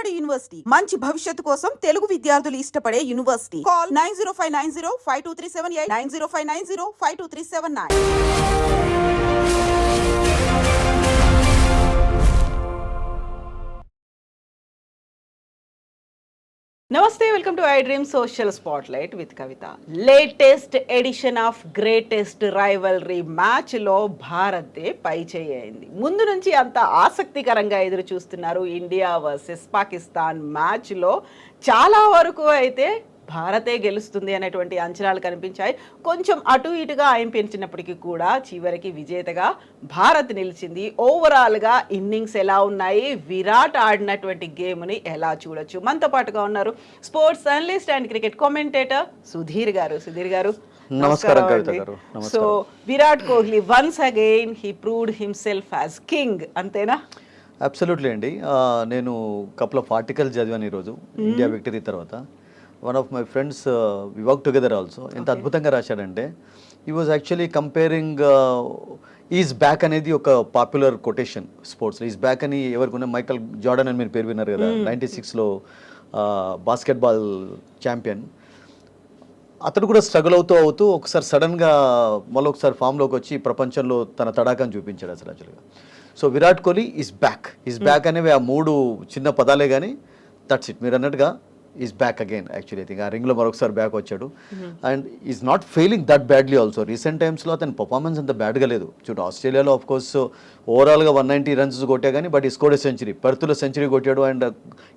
Vijayawada university మంచి భవిష్యత్తు కోసం తెలుగు విద్యార్థులు ఇష్టపడే యూనివర్సిటీ. కాల్ 9059052378 9059052379. నమస్తే, welcome to I dream social spotlight with Kavitha. Latest edition of greatest rivalry మ్యాచ్లో భారతే పై చేయింది. ముందు నుంచి అంత ఆసక్తికరంగా ఎదురు చూస్తున్నారు ఇండియా వర్సెస్ పాకిస్తాన్ మ్యాచ్లో. చాలా వరకు అయితే భారతే గెలుస్తుంది అనేటువంటి అంచనాలు కనిపించాయి. కొంచెం అటు ఇటుగా అయించినప్పటికీ కూడా చివరికి విజేతగా భారత్ నిలిచింది. ఓవరాల్గా ఇన్నింగ్స్ ఎలా ఉన్నాయి, విరాట్ ఆడినటువంటి గేమ్ని ఎలా చూడొచ్చు? మనతో పాటుగా ఉన్నారు sports analyst and cricket commentator Sudheer garu. Sudheer garu, నమస్కారం Kavitha garu. So Virat Kohli once again he proved himself as king, అంతేనా? అబ్సల్యూట్లీ అండి. నేను కపుల్ ఆఫ్ ఆర్టికల్స్ చదివాను ఈరోజు ఇండియా విక్టరీ తర్వాత. One of my friends we work together also. ఎంత అద్భుతంగా రాశాడంటే, he was actually comparing is back అనేది ఒక పాపులర్ కొటేషన్ స్పోర్ట్స్లో. ఈజ్ బ్యాక్ అని ఎవరికి మైకల్ జార్డన్ అని మీరు పేరు విన్నారు కదా, 96లో బాస్కెట్బాల్ ఛాంపియన్. అతడు కూడా స్ట్రగుల్ అవుతూ ఒకసారి సడన్గా మళ్ళొకసారి ఫామ్లోకి వచ్చి ప్రపంచంలో తన తడాకాన్ని చూపించాడు అసలు యాక్చువల్గా. So Virat Kohli is back అనేవి ఆ మూడు చిన్న పదాలే కానీ దట్స్ ఇట్. మీరు అన్నట్టుగా is back again. Actually think ఆ రింగ్లో మరొకసారి బ్యాక్ వచ్చాడు. And is not failing that badly also. Recent టైమ్స్లో అతని పర్ఫార్మెన్స్ అంత బ్యాడ్గా లేదు. చూడు, ఆస్ట్రేలియాలో ఆఫ్ కోర్స్ ఓవరాల్గా 190 రన్స్ కొట్టా కానీ బట్ ఈ స్కోర్డ్ సెంచరీ, పర్త్లో సెంచరీ కొట్టాడు. అండ్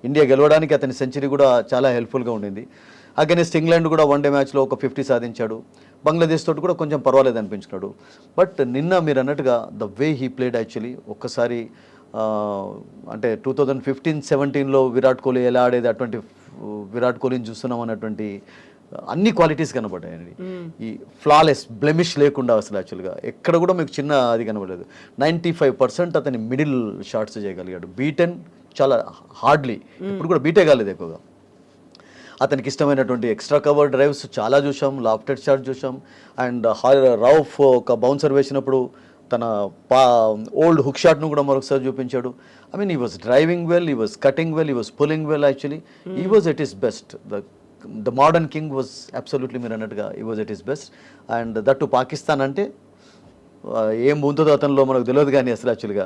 ఇండియా గెలవడానికి అతని సెంచరీ కూడా చాలా హెల్ప్ఫుల్గా ఉండింది. అగైనెస్ట్ ఇంగ్లాండ్ కూడా వన్డే మ్యాచ్లో ఒక 50 సాధించాడు. బంగ్లాదేశ్ తోటి కూడా కొంచెం పర్వాలేదు అనిపించుకున్నాడు. బట్ నిన్న మీరు అన్నట్టుగా the way he played actually ఒక్కసారి అంటే 2015-17లో విరాట్ కోహ్లీ ఎలా ఆడేది అటువంటి విరాట్ కోహ్లీని చూస్తున్నాం అన్నటువంటి అన్ని క్వాలిటీస్ కనబడ్డాయండి. ఈ ఫ్లాలెస్ బ్లెమిష్ లేకుండా అసలు యాక్చువల్గా ఎక్కడ కూడా మీకు చిన్న అది కనబడలేదు. 95% అతని మిడిల్ షాట్స్ చేయగలిగాడు. బీటెన్ చాలా హార్డ్లీ, ఇప్పుడు కూడా బీటే కాలేదు ఎక్కువగా. అతనికి ఇష్టమైనటువంటి ఎక్స్ట్రా కవర్ డ్రైవ్స్ చాలా చూసాం, లాఫ్టెడ్ షాట్ చూసాం. అండ్ రౌఫ్ ఒక బౌన్సర్ వేసినప్పుడు తన ఓల్డ్ హుక్ షాట్ను కూడా మరొకసారి చూపించాడు. ఐ మీన్ ఈ వాజ్ డ్రైవింగ్ వెల్, ఈ వాజ్ కటింగ్ వెల్, ఈ వాజ్ పుల్లింగ్ వెల్. యాక్చువల్లీ ఈ was at is best. The modern king was absolutely మీరు అన్నట్టుగా ఈ was at is best. And that to Pakistan అంటే ఏం ఉంటుందో అతనిలో మనకు తెలియదు కానీ అసలు యాక్చువల్గా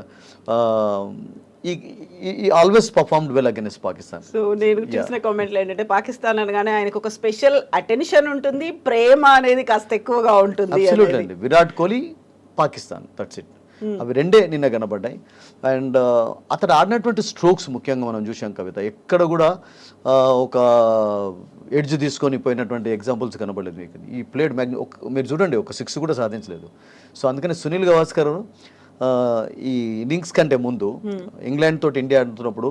ఈ always performed well against Pakistan. So నేను చూసిన కామెంట్లు ఏంటంటే, పాకిస్తాన్ అనగానే ఆయనకు ఒక స్పెషల్ అటెన్షన్ ఉంటుంది, ప్రేమ అనేది కాస్త ఎక్కువగా ఉంటుంది. అబ్సల్యూట్లీ అండి. Virat Kohli, Pakistan, that's it. అవి రెండే నిన్న కనబడ్డాయి. అండ్ అతడు ఆడినటువంటి స్ట్రోక్స్ ముఖ్యంగా మనం చూసాం కవిత. ఎక్కడ కూడా ఒక ఎడ్జ్ తీసుకొని పోయినటువంటి ఎగ్జాంపుల్స్ కనబడలేదు మీకు. ఈ ప్లేడ్ మీరు చూడండి, ఒక 6 కూడా సాధించలేదు. సో అందుకని సునీల్ గవాస్కర్ ఈ ఇన్నింగ్స్ కంటే ముందు ఇంగ్లాండ్ తోటి ఇండియా ఆడుతున్నప్పుడు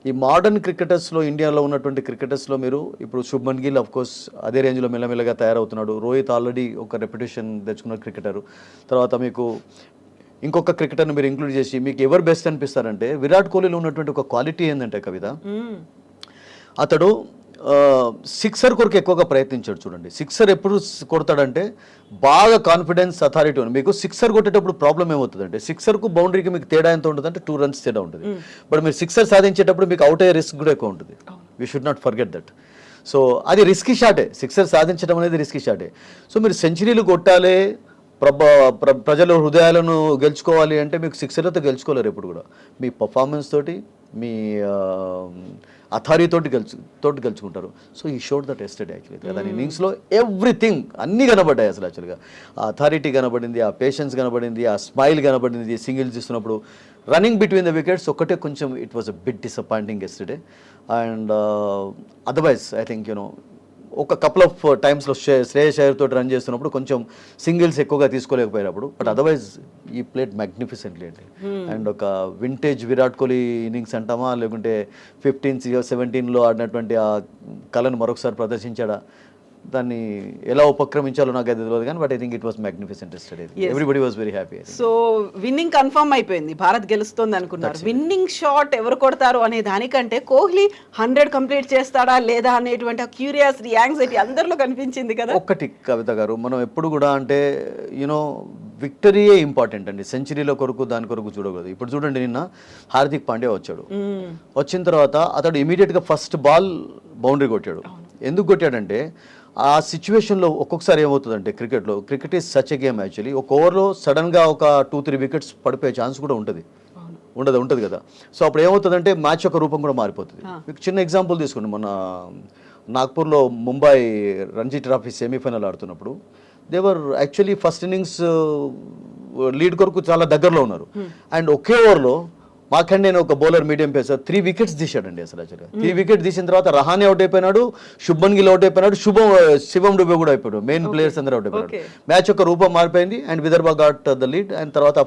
ఈ మోడర్న్ క్రికెటర్స్లో, ఇండియాలో ఉన్నటువంటి క్రికెటర్స్లో మీరు ఇప్పుడు శుభ్మన్ గిల్ ఆఫ్ కోర్స్ అదే రేంజ్లో మెల్లమెల్లగా తయారవుతున్నాడు. రోహిత్ ఆల్రెడీ ఒక రెప్యుటేషన్ తెచ్చుకున్న క్రికెటర్. తర్వాత మీకు ఇంకొక క్రికెటర్ని మీరు ఇంక్లూడ్ చేసి మీకు ఎవరు బెస్ట్ అనిపిస్తారంటే, విరాట్ కోహ్లీలో ఉన్నటువంటి ఒక క్వాలిటీ ఏంటంటే కవిత, అతడు సిక్సర్ కొరకు ఎక్కువగా ప్రయత్నించాడు. చూడండి, సిక్సర్ ఎప్పుడు కొడతాడంటే బాగా కాన్ఫిడెన్స్, అథారిటీ ఉంది. మీకు సిక్సర్ కొట్టేటప్పుడు ప్రాబ్లం ఏమవుతుందంటే, సిక్సర్కు బౌండరీకి మీకు తేడా ఎంత ఉంటుంది అంటే 2 runs తేడా ఉంటుంది. బట్ మీరు సిక్సర్ సాధించేటప్పుడు మీకు అవుట్ అయ్యే రిస్క్ కూడా ఎక్కువ ఉంటుంది. We should not forget that. So అది రిస్కీ షాటే, సిక్సర్ సాధించడం అనేది రిస్కీ షాటే. సో మీరు సెంచరీలు కొట్టాలి, ప్రజల హృదయాలను గెలుచుకోవాలి అంటే మీకు సిక్సర్లతో గెలుచుకోలేరు ఎప్పుడు కూడా. మీ పర్ఫార్మెన్స్ తోటి, మీ అథారిటీ తోటి గెలుచుకుంటారు. సో ఈ షోడ్ దట్ ఎస్టర్డే యాక్చువల్లీ. దాని ఇన్నింగ్స్లో ఎవ్రీథింగ్ అన్నీ కనబడ్డాయి అసలు యాక్చువల్గా. ఆ అథారిటీ కనబడింది, ఆ పేషెన్స్ కనబడింది, ఆ స్మైల్ కనబడింది. సింగిల్స్ ఇస్తున్నప్పుడు రన్నింగ్ బిట్వీన్ ద వికెట్స్ ఒక్కటే కొంచెం it was a bit disappointing yesterday. And otherwise I think ఒక కపుల్ ఆఫ్ టైమ్స్లో శ్రేయస్ అయ్యర్ తోటి రన్ చేస్తున్నప్పుడు కొంచెం సింగిల్స్ ఎక్కువగా తీసుకోలేకపోయినప్పుడు, బట్ అదర్వైజ్ ఈ ప్లేడ్ మ్యాగ్నిఫిసెంట్లీ అండి. అండ్ ఒక వింటేజ్ విరాట్ కోహ్లీ ఇన్నింగ్స్ అంటామా, లేకుంటే 15-17లో ఆడినటువంటి ఆ కళను మరొకసారి ప్రదర్శించాడా, దాన్ని ఎలా ఉపక్రమించాలో నాకు అది తెలియదు కానీ but I think it was magnificent yesterday. Everybody was very happy. So winning confirm అయిపోయింది, భారత్ గెలుస్తుంది అనుకున్నారు. విన్నింగ్ షాట్ ఎవరు కొడతారు అనే దానికంటే కోహ్లీ 100 కంప్లీట్ చేస్తాడా లేదా అనేటువంటి ఆ క్యూరియాసిటీ, యాంగ్జైటీ అందరిలో కనిపించింది కదా. ఒక్కటి కవిత గారు, మనం ఎప్పుడు కూడా అంటే యూనో విక్టరీయే ఇంపార్టెంట్ అండి, సెంచరీల కొరకు దాని కొరకు చూడకూడదు. ఇప్పుడు చూడండి, నిన్న హార్దిక్ పాండ్యా వచ్చాడు, వచ్చిన తర్వాత అతడు ఇమీడియట్గా ఫస్ట్ బాల్ బౌండరీ కొట్టాడు. ఎందుకు కొట్టాడంటే ఆ సిచ్యువేషన్లో ఒక్కొక్కసారి ఏమవుతుందంటే cricket is such a game actually. ఒక ఓవర్లో సడన్గా ఒక 2-3 వికెట్స్ పడిపోయే ఛాన్స్ కూడా ఉంటుంది కదా. సో అప్పుడు ఏమవుతుందంటే మ్యాచ్ యొక్క రూపం కూడా మారిపోతుంది. మీకు చిన్న ఎగ్జాంపుల్ తీసుకోండి, మొన్న నాగ్పూర్లో ముంబై రంజీ ట్రాఫీ సెమీఫైనల్ ఆడుతున్నప్పుడు దేవర్ యాక్చువల్లీ ఫస్ట్ ఇన్నింగ్స్ లీడ్ కొరకు చాలా దగ్గరలో ఉన్నారు. అండ్ ఒకే ఓవర్లో మాకండి నేను ఒక బౌలర్ మీడియం పేసర్ 3 వికెట్స్ తీసాడండి. అసలు 3 వికెట్ తీసిన తర్వాత రహానే అవుట్ అయిపోయినాడు, శుభన్ గిల్ అవుట్ అయిపోయినాడు, శివం డుబే కూడా అయిపోయాడు, మెయిన్ ప్లేయర్స్ అందరూ అవుట్ అయిపోయాడు. మ్యాచ్ యొక్క రూపం మారిపోయింది and Vidarbha got the lead and తర్వాత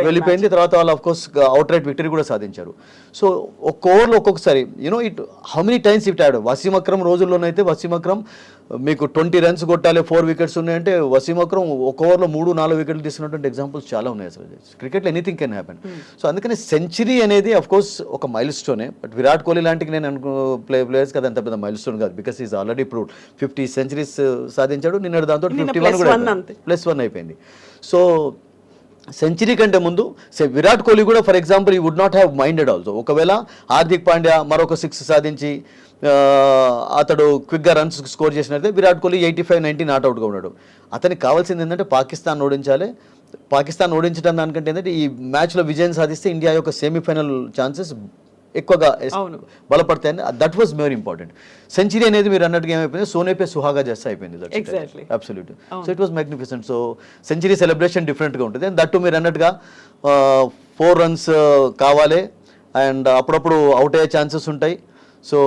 వెళ్ళిపోయింది. తర్వాత వాళ్ళు of course out right victory కూడా సాధించారు. సో ఒక్క ఓవర్లో ఒక్కొక్కసారి you know it how many times it ఆడాడు. వసీం అక్రమ్ రోజుల్లోనైతే వసీం అక్రమ్ మీకు 20 రన్స్ కొట్టాలి, 4 వికెట్స్ ఉన్నాయంటే వసీం అక్రమ్ ఒక ఓవర్లో 3-4 వికెట్లు తీసుకున్నటువంటి ఎగ్జాంపుల్స్ చాలా ఉన్నాయి. అసలు క్రికెట్లో ఎనీథింగ్ కెన్ హ్యాపెన్. సో అందుకని సెంచరీ అనేది అఫ్ కోర్స్ ఒక మైల్ స్టోనే, బట్ విరాట్ కోహ్లీ లాంటికి నేను ప్లేయర్స్ కదా అంత పెద్ద మైల్ స్టోన్ కాదు, because is already proved 50 centuries సాధించాడు. నిన్న దాంతో 51 కూడా +1 అయిపోయింది. సో సెంచరీ కంటే ముందు విరాట్ కోహ్లీ కూడా for example he would not have minded also. ఒకవేళ హార్దిక్ పాండ్యా మరొక 6 సాధించి అతడు క్విక్గా రన్స్ స్కోర్ చేసినట్లయితే విరాట్ కోహ్లీ 85-90 నాట్అవుట్గా ఉన్నాడు. అతనికి కావాల్సింది ఏంటంటే పాకిస్తాన్ ఓడించాలి. పాకిస్తాన్ ఓడించడం దానికంటే ఏంటంటే ఈ మ్యాచ్లో విజయం సాధిస్తే ఇండియా యొక్క సెమీఫైనల్ ఛాన్సెస్ ఎక్కువగా బలపడతాయని, that was more important. Century అనేది మీరు అన్నట్టుగా ఏమైపోయింది, సోనే పే సుహాగా చేస్తే అయిపోయింది. Absolute. So it was magnificent. So century celebration డిఫరెంట్గా ఉంటుంది. అండ్ దట్టు మీరు అన్నట్టుగా 4 రన్స్ కావాలి అండ్ అప్పుడప్పుడు అవుట్ అయ్యే ఛాన్సెస్ ఉంటాయి. So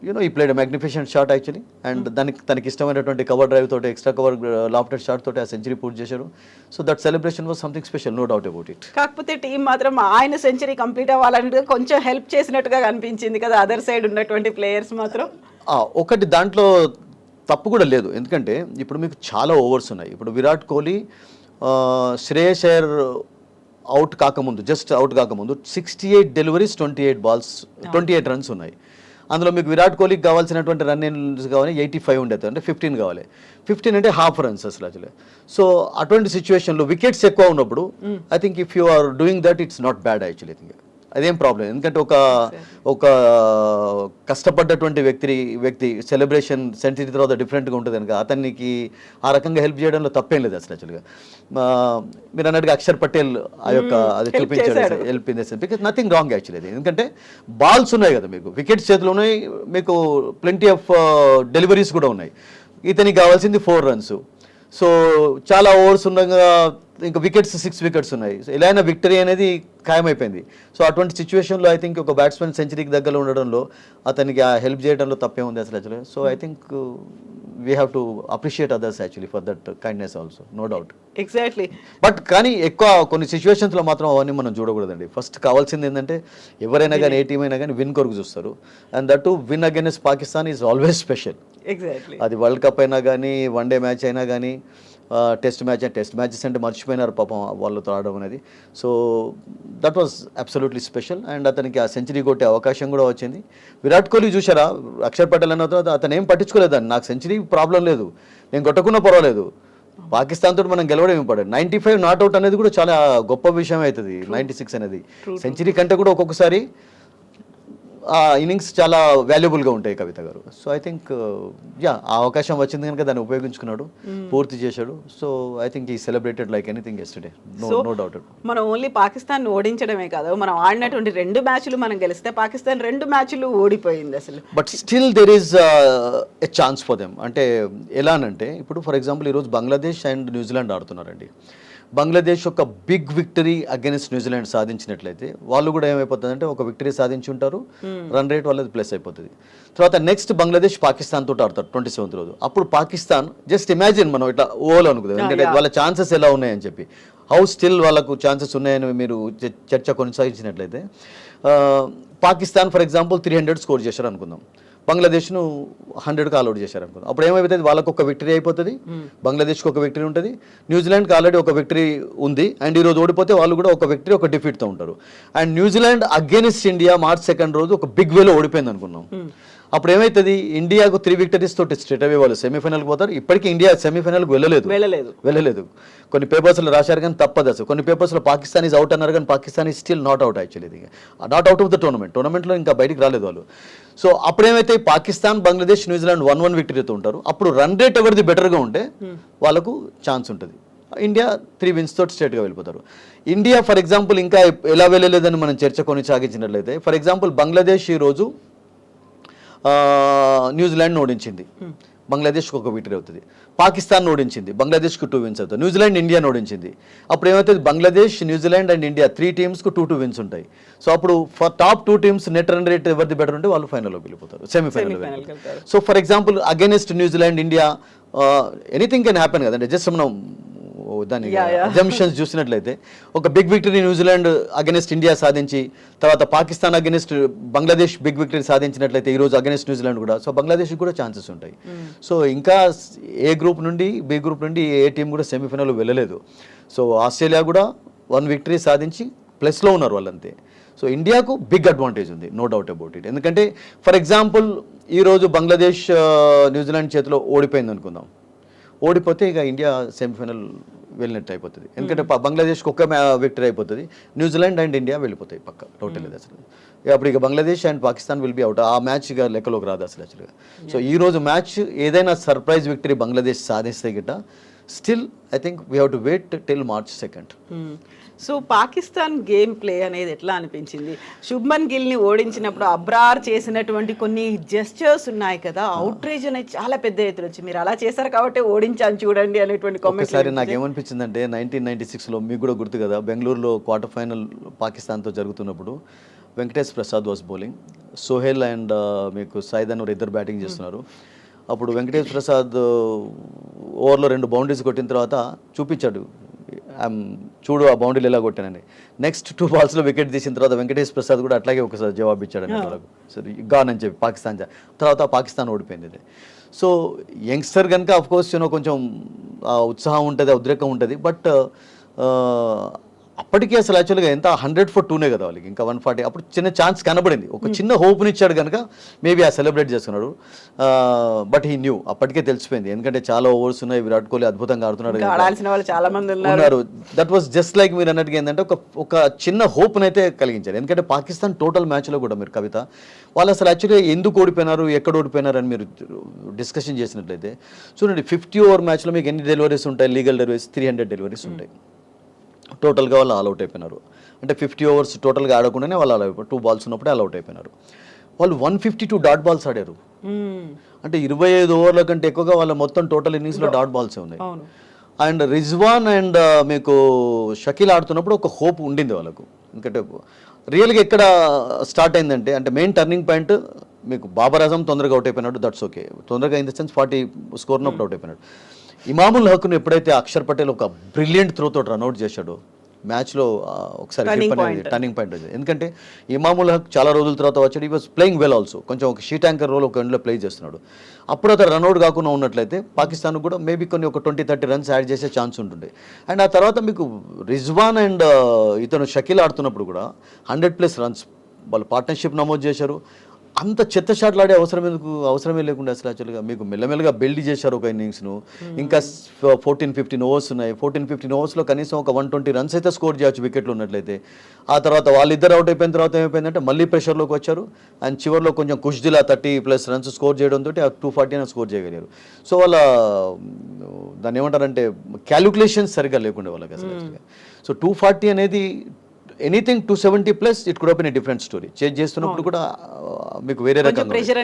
you know he played magnificent shot actually. And తనకి ఇష్టమైనటువంటి కవర్ డ్రైవ్ తోటి ఎక్స్ట్రా కవర్ లాఫ్టెడ్ షాట్ తోటి ఆ సెంచరీ పూర్తి చేశారు. So that celebration was something special, no doubt about it. కాకపోతే టీం మాత్రం ఆయన సెంచరీ కంప్లీట్ అవ్వాలంటే కొంచెం హెల్ప్ చేసినట్టుగా కనిపించింది కదా అదర్ సైడ్ ఉన్నటువంటి ప్లేయర్స్ మాత్రం. ఒకటి దాంట్లో తప్పు కూడా లేదు, ఎందుకంటే ఇప్పుడు మీకు చాలా ఓవర్స్ ఉన్నాయి. ఇప్పుడు విరాట్ కోహ్లీ శ్రేయస్ అయ్యర్ జస్ట్ అవుట్ కాకముందు 68 డెలివరీస్ 28 రన్స్ ఉన్నాయి. అందులో మీకు విరాట్ కోహ్లీకి కావాల్సినటువంటి రన్స్ కావాలి 85 ఉండేది, అంటే 15 కావాలి. 15 అంటే హాఫ్ రన్స్ అసలు. సో అటువంటి సిచ్యువేషన్లో వికెట్స్ ఎక్కువ ఉన్నప్పుడు I think if you are doing that it's not bad actually. Think అదేం ప్రాబ్లం, ఎందుకంటే ఒక కష్టపడ్డటువంటి వ్యక్తి సెలబ్రేషన్ సెంచరీ తర్వాత డిఫరెంట్గా ఉంటుంది కనుక అతనికి ఆ రకంగా హెల్ప్ చేయడంలో తప్పేం లేదు అసలు. యాక్చువల్గా మీరు అన్నట్టుగా అక్షర్ పటేల్ అది చూపించాడు help in the sense, because nothing wrong actually. అది ఎందుకంటే బాల్స్ ఉన్నాయి కదా, మీకు వికెట్స్ చేతిలో ఉన్నాయి, మీకు ప్లెంటీ ఆఫ్ డెలివరీస్ కూడా ఉన్నాయి. ఇతనికి కావాల్సింది 4 రన్స్. సో చాలా ఓవర్స్ ఉండగా ఇంకా వికెట్స్ 6 వికెట్స్ ఉన్నాయి. సో ఇలా అయినా విక్టరీ అనేది ఖాయమైపోయింది. సో అటువంటి సిచ్యువేషన్లో ఐ థింక్ ఒక బ్యాట్స్మెన్ సెంచరీకి దగ్గరలో ఉండడంలో అతనికి ఆ హెల్ప్ చేయడంలో తప్పే ఉంది అసలు actually. So I think we have to appreciate others actually for that kindness also, no doubt. Exactly. But కానీ ఎక్కువ కొన్ని సిచ్యువేషన్స్లో మాత్రం అవన్నీ మనం చూడకూడదండి. ఫస్ట్ కావాల్సింది ఏంటంటే ఎవరైనా కానీ ఏ టీం అయినా కానీ విన్ కొరకు చూస్తారు. And that to win against Pakistan is always special. Exactly. అది వరల్డ్ కప్ అయినా కానీ, వన్డే మ్యాచ్ అయినా కానీ, టెస్ట్ మ్యాచెస్ అంటే మర్చిపోయినారు పాపం వాళ్ళతో ఆడడం అనేది. So that was absolutely special. And అతనికి ఆ సెంచరీ కొట్టే అవకాశం కూడా వచ్చింది. విరాట్ కోహ్లీ చూసారా, అక్షర్ పటేల్ అన్న తర్వాత అతను ఏం పట్టించుకోలేదండి, నాకు సెంచరీ ప్రాబ్లం లేదు, నేను కొట్టకున్నా పర్వాలేదు, పాకిస్తాన్ తోటి మనం గెలవడం ఇంపార్టెంట్. 95 నాట్అవుట్ అనేది కూడా చాలా గొప్ప విషయం అవుతుంది. 96 అనేది సెంచరీ కంటే కూడా ఒక్కొక్కసారి ఆ ఇన్నింగ్స్ చాలా వాల్యుబుల్గా ఉంటాయి కవిత గారు. సో ఐ థింక్ ఆ అవకాశం వచ్చింది కనుక దాన్ని ఉపయోగించుకున్నాడు, పూర్తి చేశాడు. So I think he celebrated like anything yesterday, no doubt. మనం ఓన్లీ పాకిస్తాన్ ఓడించడమే కాదు, మనం ఆడినటువంటి 2 మ్యాచ్లు మనం గెలిస్తే పాకిస్తాన్ 2 మ్యాచ్లు ఓడిపోయింది అసలు. But still there is a chance for them. అంటే ఎలానంటే ఇప్పుడు ఫర్ ఎగ్జాంపుల్ ఈరోజు బంగ్లాదేశ్ అండ్ న్యూజిలాండ్ ఆడుతున్నారండి. బంగ్లాదేశ్ ఒక బిగ్ విక్టరీ అగైన్స్ న్యూజిలాండ్ సాధించినట్లయితే వాళ్ళు కూడా ఏమైపోతుందంటే ఒక విక్టరీ సాధించి ఉంటారు, రన్ రేట్ వాళ్ళది ప్లస్ అయిపోతుంది. తర్వాత నెక్స్ట్ బంగ్లాదేశ్ పాకిస్తాన్ తోటి ఆడతారు 27th రోజు. అప్పుడు పాకిస్తాన్ జస్ట్ ఇమాజిన్ మనం ఇట్లా ఓవల్ అనుకుందాం, ఎందుకంటే వాళ్ళ ఛాన్సెస్ ఎలా ఉన్నాయని చెప్పి, హౌ స్టిల్ వాళ్ళకు ఛాన్సెస్ ఉన్నాయని మీరు చర్చ కొనసాగించినట్లయితే పాకిస్తాన్ ఫర్ ఎగ్జాంపుల్ 300 స్కోర్ చేశారు అనుకుందాం. బంగ్లాదేశ్ను 100కి ఆల్అౌట్ చేశారు అనుకుందాం. అప్పుడు ఏమైపోతుంది, వాళ్ళకు ఒక విక్టరీ అయిపోతుంది, బంగ్లాదేశ్కి ఒక విక్టరీ ఉంటుంది, న్యూజిలాండ్కి ఆల్రెడీ ఒక విక్టరీ ఉంది, అండ్ ఈరోజు ఓడిపోతే వాళ్ళు కూడా ఒక విక్టరీ ఒక డిఫీట్తో ఉంటారు. And New Zealand against India March 2 రోజు ఒక బిగ్ వేలో ఓడిపోయింది అనుకున్నాం. అప్పుడు ఏమవుతుంది, ఇండియాకు 3 విక్టరీస్ తోటి స్ట్రేట్ అవే వాళ్ళు సెమీఫైనల్కి పోతారు. ఇప్పటికీ ఇండియా సెమీఫైనల్కి వెళ్ళలేదు. కొన్ని పేపర్స్లో రాశారు కానీ తప్పదు అసలు. కొన్ని పేపర్స్లో పాకిస్తాన్ ఈజ్ అవుట్ అన్నారు కానీ Pakistan is still not out actually. ఇది నాట్ అవుట్ ఆఫ్ ద టోర్నమెంట్లో ఇంకా బయటికి రాలేదు వాళ్ళు. సో అప్పుడు ఏమైతే పాకిస్తాన్, బంగ్లాదేశ్, న్యూజిలాండ్ 1-1 విక్టరీతో ఉంటారు. అప్పుడు రన్ రేట్ ఎవరిది బెటర్గా ఉంటే వాళ్ళకు ఛాన్స్ ఉంటుంది. ఇండియా 3 విన్స్ తోటి స్ట్రేట్గా వెళ్ళిపోతారు. ఇండియా ఫర్ ఎగ్జాంపుల్ ఇంకా ఎలా వెళ్ళలేదని మనం చర్చ కొనసాగించినట్లయితే, ఫర్ ఎగ్జాంపుల్ బంగ్లాదేశ్ ఈరోజు న్యూజిలాండ్ ఓడించింది, బంగ్లాదేశ్కి ఒక విక్టరీ అవుతుంది. పాకిస్తాన్ ఓడించింది, బంగ్లాదేశ్కి 2 విన్స్ అవుతుంది. న్యూజిలాండ్ ఇండియా ఓడించింది, అప్పుడు ఏమవుతుంది, బంగ్లాదేశ్, న్యూజిలాండ్ అండ్ ఇండియా 3 టీమ్స్కు 2 విన్స్ ఉంటాయి. సో అప్పుడు top 2 teams net run rate ఎవరిది బెటర్ ఉంటే వాళ్ళు ఫైనల్లోకి వెళ్ళిపోతారు, సెమీఫైనల్ వెళ్ళిపోతారు. So for example against New Zealand India anything can happen కదండి. జస్ట్ మనం దాని అజంప్షన్స్ చూసినట్లయితే ఒక big victory New Zealand against India సాధించి, తర్వాత Pakistan against Bangladesh big victory సాధించినట్లయితే ఈరోజు అగెనిస్ట్ న్యూజిలాండ్ కూడా, సో బంగ్లాదేశ్కి కూడా ఛాన్సెస్ ఉంటాయి. సో ఇంకా ఏ గ్రూప్ నుండి బి గ్రూప్ నుండి ఏ టీం కూడా సెమీఫైనల్ వెళ్ళలేదు. సో ఆస్ట్రేలియా కూడా 1 విక్టరీ సాధించి ప్లస్లో ఉన్నారు వాళ్ళంతే. సో ఇండియాకు బిగ్ అడ్వాంటేజ్ ఉంది, నో డౌట్ అబౌట్ ఇట్. ఎందుకంటే ఫర్ ఎగ్జాంపుల్ ఈరోజు బంగ్లాదేశ్ న్యూజిలాండ్ చేతిలో ఓడిపోయింది అనుకుందాం, ఓడిపోతే ఇక ఇండియా సెమీఫైనల్ వెళ్ళినట్టు అయిపోతుంది. ఎందుకంటే బంగ్లాదేశ్కి ఒక్క విక్టరీ అయిపోతుంది, న్యూజిలాండ్ అండ్ ఇండియా వెళ్ళిపోతాయి పక్క టోటల్. ఇది అసలు అప్పుడు ఇక Bangladesh and Pakistan will be out. ఆ మ్యాచ్ ఇక లెక్కలోకి రాదు అసలు యాక్చువల్గా. సో ఈ రోజు మ్యాచ్ ఏదైనా సర్ప్రైజ్ విక్టరీ బంగ్లాదేశ్ సాధిస్తే గిట్ట still I think we have to wait till March 2. So Pakistan game play అనేది ఎట్లా అనిపించింది? శుభ్మన్ గిల్ని ఓడించినప్పుడు అబ్రార్ చేసినటువంటి కొన్ని జెస్చర్స్ ఉన్నాయి కదా, అవుట్రేజ్ అనేది చాలా పెద్ద ఎత్తున వచ్చి మీరు అలా చేశారు కాబట్టి ఓడించాను చూడండి అనేటువంటి కామెంట్స్. ఒకసారి నాకు ఏమనిపించిందంటే 1996లో మీకు కూడా గుర్తు కదా, బెంగళూరులో క్వార్టర్ ఫైనల్ పాకిస్తాన్తో జరుగుతున్నప్పుడు Venkatesh Prasad was bowling, Sohail and మీకు సైద్ అని ఇద్దరు బ్యాటింగ్ చేస్తున్నారు. అప్పుడు వెంకటేష్ ప్రసాద్ ఓవర్లో 2 బౌండరీస్ కొట్టిన తర్వాత చూపించాడు, చూడు ఆ బౌండరీలు ఎలా కొట్టానని. నెక్స్ట్ 2 బాల్స్లో వికెట్ తీసిన తర్వాత వెంకటేష్ ప్రసాద్ కూడా అట్లాగే ఒకసారి జవాబు ఇచ్చాడని వాళ్ళకు, సరే గాన్ అని చెప్పి పాకిస్తాన్ తర్వాత పాకిస్తాన్ ఓడిపోయింది. సో యంగ్స్టర్ కనుక అఫ్కోర్స్ కొంచెం ఉత్సాహం ఉంటుంది, ఉద్రేకం ఉంటుంది. బట్ అప్పటికీ అసలు యాక్చువల్గా ఎంత 100 for 2 కదా వాళ్ళకి, ఇంకా 140. అప్పుడు చిన్న ఛాన్స్ కనబడింది, ఒక చిన్న హోప్ని ఇచ్చాడు కనుక మేబీ ఆ సెలబ్రేట్ చేసుకున్నాడు. బట్ హీ న్యూ, అప్పటికే తెలిసిపోయింది, ఎందుకంటే చాలా ఓవర్స్ ఉన్నాయి, విరాట్ కోహ్లీ అద్భుతంగా ఆడుతున్నాడు, ఆడాల్సిన వాళ్ళు చాలా మంది ఉన్నారు. దట్ వాస్ జస్ట్ లైక్ మీరు అన్నట్టుగా ఏంటంటే ఒక చిన్న హోప్ని అయితే కలిగించారు. ఎందుకంటే పాకిస్తాన్ టోటల్ మ్యాచ్లో కూడా మీరు కవిత వాళ్ళు అసలు యాక్చువల్గా ఎందుకు ఓడిపోయినారు, ఎక్కడ ఓడిపోయినారు అని మీరు డిస్కషన్ చేసినట్లయితే చూడండి, 50 ఓవర్ మ్యాచ్లో మీకు ఎన్ని డెలివరీస్ ఉంటాయి, లీగల్ డెలివరీస్ 300 డెలివరీస్ ఉంటాయి. టోటల్గా వాళ్ళు ఆల్అౌట్ అయిపోయినారు. అంటే 50 ఓవర్స్ టోటల్గా ఆడకుండానే వాళ్ళు ఆల్ అయిపోయారు, 2 బాల్స్ ఉన్నప్పుడే ఆల్అౌట్ అయిపోయినారు. వాళ్ళు 152 డాట్ బాల్స్ ఆడారు. అంటే 25 ఓవర్ల కంటే ఎక్కువగా వాళ్ళ మొత్తం టోటల్ ఇన్నింగ్స్లో డాట్ బాల్సే ఉన్నాయి. అండ్ రిజ్వాన్ అండ్ మీకు షకీల్ ఆడుతున్నప్పుడు ఒక హోప్ ఉండింది వాళ్ళకు. ఎందుకంటే రియల్గా ఎక్కడ స్టార్ట్ అయిందంటే, అంటే మెయిన్ టర్నింగ్ పాయింట్ మీకు బాబర్ ఆజం తొందరగా అవుట్ అయిపోయినాడు, దట్స్ ఓకే, తొందరగా ఇన్ ద సెన్స్ 40 స్కోర్ ఉన్నప్పుడు అవుట్ అయిపోయినాడు. ఇమాముల్ హక్ను ఎప్పుడైతే అక్షర్ పటేల్ ఒక బ్రిలియంట్ త్రో తోటి రన్అట్ చేశాడో మ్యాచ్లో ఒకసారి టర్నింగ్ పాయింట్ వచ్చింది. ఎందుకంటే ఇమాముల్ హక్ చాలా రోజుల తర్వాత వచ్చాడు, ఈ వాజ్ ప్లేయింగ్ వెల్ ఆల్సో, కొంచెం ఒక షీట్ యాంకర్ రోల్ ఒక ఎండ్లో ప్లే చేస్తున్నాడు. అప్పుడు అతను రన్అట్ కాకుండా ఉన్నట్లయితే పాకిస్తాన్ కూడా మేబీ కొన్ని ఒక 20-30 రన్స్ యాడ్ చేసే ఛాన్స్ ఉంటుంది. అండ్ ఆ తర్వాత మీకు రిజ్వాన్ అండ్ ఇతను షకీల్ ఆడుతున్నప్పుడు కూడా 100+ రన్స్ వాళ్ళు పార్ట్నర్షిప్ నమోదు చేశారు. అంత చెత్త షాట్లు ఆడే అవసరమే లేకుండా అసలు యాక్చువల్గా మీకు మెల్లమెల్లగా బిల్డ్ చేశారు ఒక ఇన్నింగ్స్ను. ఇంకా 14-15 ఓవర్స్ ఉన్నాయి, 14-15 ఓవర్స్లో కనీసం ఒక 120 రన్స్ అయితే స్కోర్ చేయొచ్చు వికెట్లు ఉన్నట్లయితే. ఆ తర్వాత వాళ్ళిద్దరు అవుట్ అయిపోయిన తర్వాత ఏమైపోయిందంటే మళ్ళీ ప్రెషర్లోకి వచ్చారు. అండ్ చివరిలో కొంచెం కుష్దిలా 30+ రన్స్ స్కోర్ చేయడంతో ఆ 240 స్కోర్ చేయగలిగారు. సో వాళ్ళ దాన్ని ఏమంటారంటే క్యాలిక్యులేషన్స్ సరిగ్గా లేకుండా వాళ్ళకి అసలు యాక్చువల్గా. సో 240 అనేది anything 270+ it could have been a different story. Change చేస్తున్నప్పుడు కూడా మీకు వేరే రకంగా ప్రెషర్